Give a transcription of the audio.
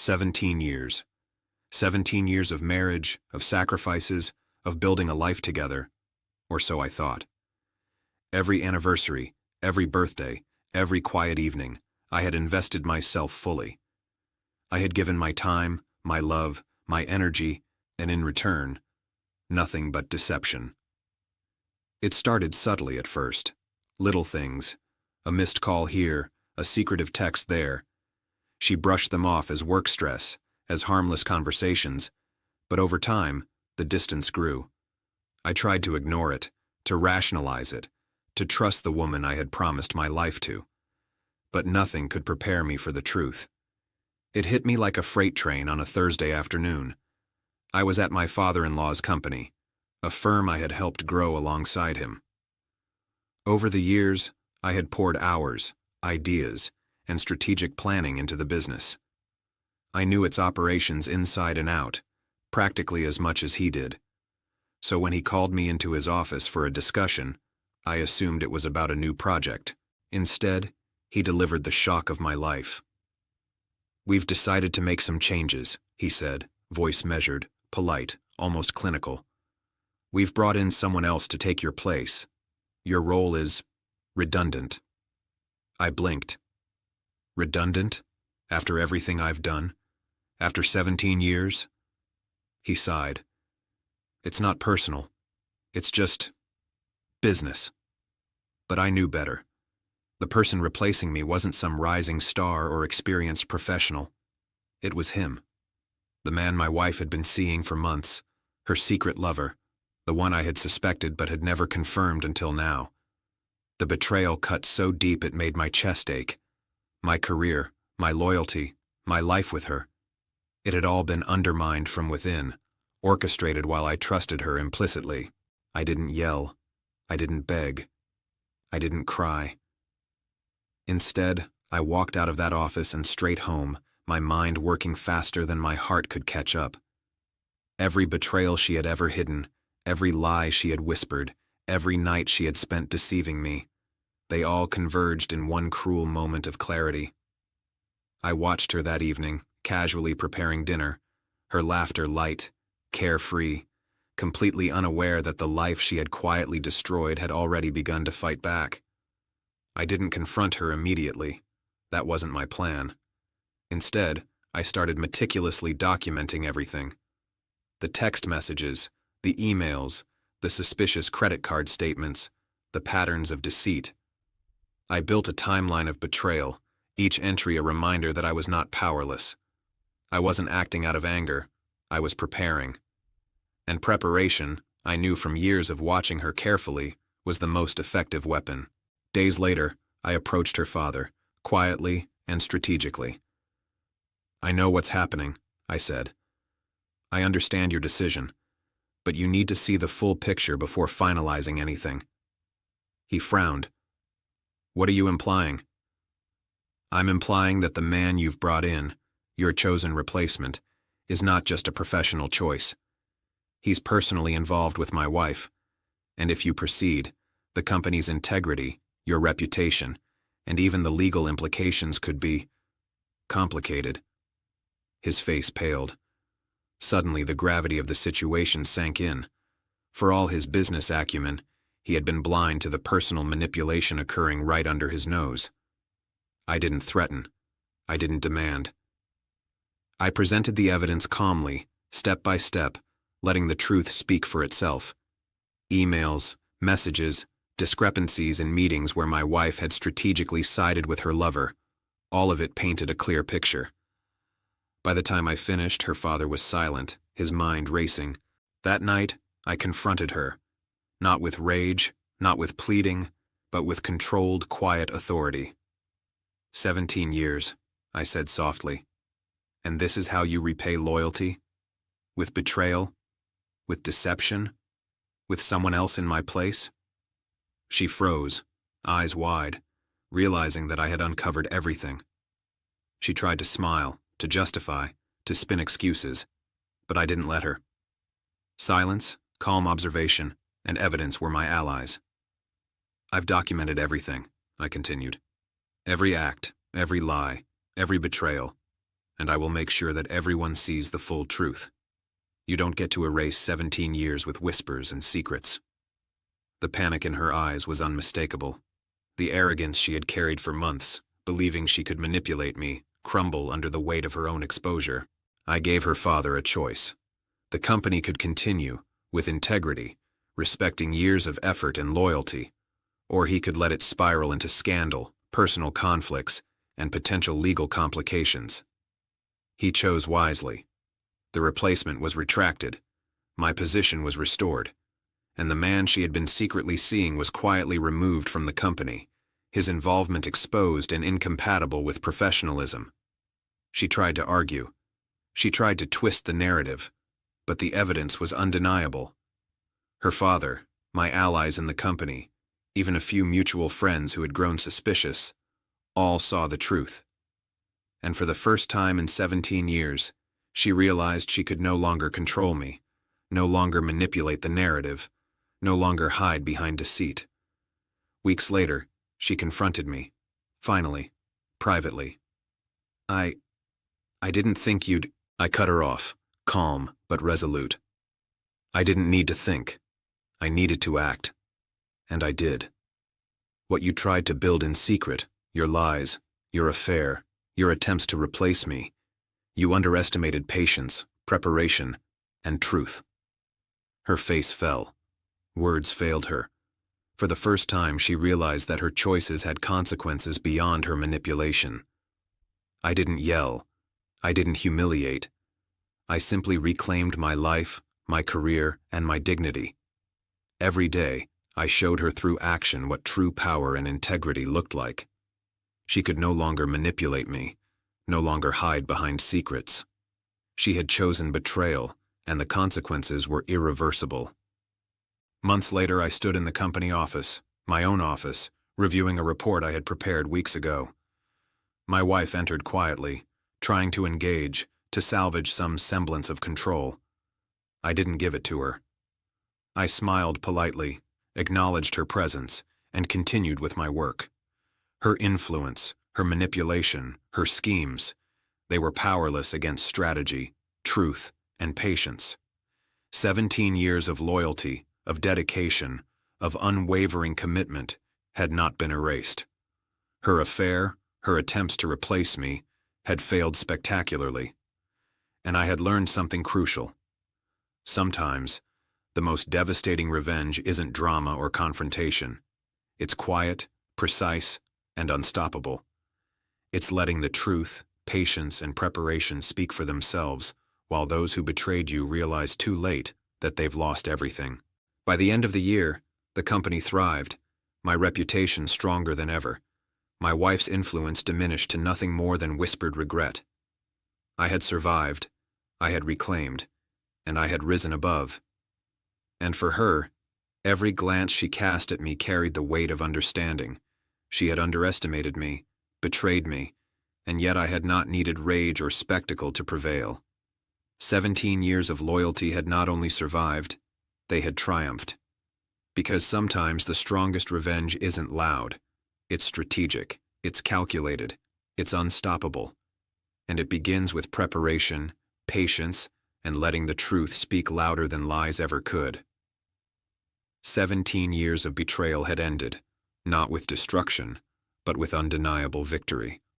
17 years. 17 years of marriage, of sacrifices, of building a life together, or so I thought. Every anniversary, every birthday, every quiet evening, I had invested myself fully. I had given my time, my love, my energy, and in return, nothing but deception. It started subtly at first. Little things, a missed call here, a secretive text there. She brushed them off as work stress, as harmless conversations, but over time, the distance grew. I tried to ignore it, to rationalize it, to trust the woman I had promised my life to. But nothing could prepare me for the truth. It hit me like a freight train on a Thursday afternoon. I was at my father-in-law's company, a firm I had helped grow alongside him. Over the years, I had poured hours, ideas, and strategic planning into the business. I knew its operations inside and out, practically as much as he did. So when he called me into his office for a discussion, I assumed it was about a new project. Instead, he delivered the shock of my life. "We've decided to make some changes," he said, voice measured, polite, almost clinical. "We've brought in someone else to take your place. Your role is redundant." I blinked. Redundant? After everything I've done? After 17 years? He sighed. "It's not personal. It's just business." But I knew better. The person replacing me wasn't some rising star or experienced professional. It was him. The man my wife had been seeing for months, her secret lover, the one I had suspected but had never confirmed until now. The betrayal cut so deep it made my chest ache. My career, my loyalty, my life with her. It had all been undermined from within, orchestrated while I trusted her implicitly. I didn't yell. I didn't beg. I didn't cry. Instead, I walked out of that office and straight home, my mind working faster than my heart could catch up. Every betrayal she had ever hidden, every lie she had whispered, every night she had spent deceiving me, they all converged in one cruel moment of clarity. I watched her that evening, casually preparing dinner, her laughter light, carefree, completely unaware that the life she had quietly destroyed had already begun to fight back. I didn't confront her immediately. That wasn't my plan. Instead, I started meticulously documenting everything. The text messages, the emails, the suspicious credit card statements, the patterns of deceit. I built a timeline of betrayal, each entry a reminder that I was not powerless. I wasn't acting out of anger. I was preparing. And preparation, I knew from years of watching her carefully, was the most effective weapon. Days later, I approached her father, quietly and strategically. "I know what's happening," I said. "I understand your decision, but you need to see the full picture before finalizing anything." He frowned. "What are you implying?" "I'm implying that the man you've brought in, your chosen replacement, is not just a professional choice. He's personally involved with my wife, and if you proceed, the company's integrity, your reputation, and even the legal implications could be complicated." His face paled. Suddenly, the gravity of the situation sank in. For all his business acumen, he had been blind to the personal manipulation occurring right under his nose. I didn't threaten. I didn't demand. I presented the evidence calmly, step by step, letting the truth speak for itself. Emails, messages, discrepancies in meetings where my wife had strategically sided with her lover, all of it painted a clear picture. By the time I finished, her father was silent, his mind racing. That night, I confronted her, not with rage, not with pleading, but with controlled, quiet authority. 17 years, I said softly. "And this is how you repay loyalty? With betrayal? With deception? With someone else in my place?" She froze, eyes wide, realizing that I had uncovered everything. She tried to smile, to justify, to spin excuses, but I didn't let her. Silence, calm observation, and evidence were my allies. "I've documented everything," I continued. "Every act, every lie, every betrayal. and I will make sure that everyone sees the full truth. You don't get to erase 17 years with whispers and secrets." The panic in her eyes was unmistakable. The arrogance she had carried for months, believing she could manipulate me, crumble under the weight of her own exposure. I gave her father a choice. The company could continue, with integrity, respecting years of effort and loyalty, or he could let it spiral into scandal, personal conflicts, and potential legal complications. He chose wisely. The replacement was retracted, my position was restored, and the man she had been secretly seeing was quietly removed from the company, his involvement exposed and incompatible with professionalism. She tried to argue. She tried to twist the narrative, but the evidence was undeniable. Her father, my allies in the company, even a few mutual friends who had grown suspicious, all saw the truth. And for the first time in 17 years, she realized she could no longer control me, no longer manipulate the narrative, no longer hide behind deceit. Weeks later, she confronted me, finally, privately. I didn't think you'd—" I cut her off, calm but resolute. I didn't need to think. I needed to act. And I did. What you tried to build in secret, your lies, your affair, your attempts to replace me, you underestimated patience, preparation, and truth. Her face fell. Words failed her. For the first time, she realized that her choices had consequences beyond her manipulation. I didn't yell. I didn't humiliate. I simply reclaimed my life, my career, and my dignity. Every day, I showed her through action what true power and integrity looked like. She could no longer manipulate me, no longer hide behind secrets. She had chosen betrayal, and the consequences were irreversible. Months later, I stood in the company office, my own office, reviewing a report I had prepared weeks ago. My wife entered quietly, trying to engage, to salvage some semblance of control. I didn't give it to her. I smiled politely, acknowledged her presence, and continued with my work. Her influence, her manipulation, her schemes, they were powerless against strategy, truth, and patience. 17 years of loyalty, of dedication, of unwavering commitment had not been erased. Her affair, her attempts to replace me, had failed spectacularly. And I had learned something crucial. Sometimes, the most devastating revenge isn't drama or confrontation. It's quiet, precise, and unstoppable. It's letting the truth, patience, and preparation speak for themselves, while those who betrayed you realize too late that they've lost everything. By the end of the year, the company thrived, my reputation stronger than ever. My wife's influence diminished to nothing more than whispered regret. I had survived, I had reclaimed, and I had risen above. And for her, every glance she cast at me carried the weight of understanding. She had underestimated me, betrayed me, and yet I had not needed rage or spectacle to prevail. 17 years of loyalty had not only survived, they had triumphed. Because sometimes the strongest revenge isn't loud. It's strategic, it's calculated, it's unstoppable. And it begins with preparation, patience, and letting the truth speak louder than lies ever could. 17 years of betrayal had ended, not with destruction, but with undeniable victory.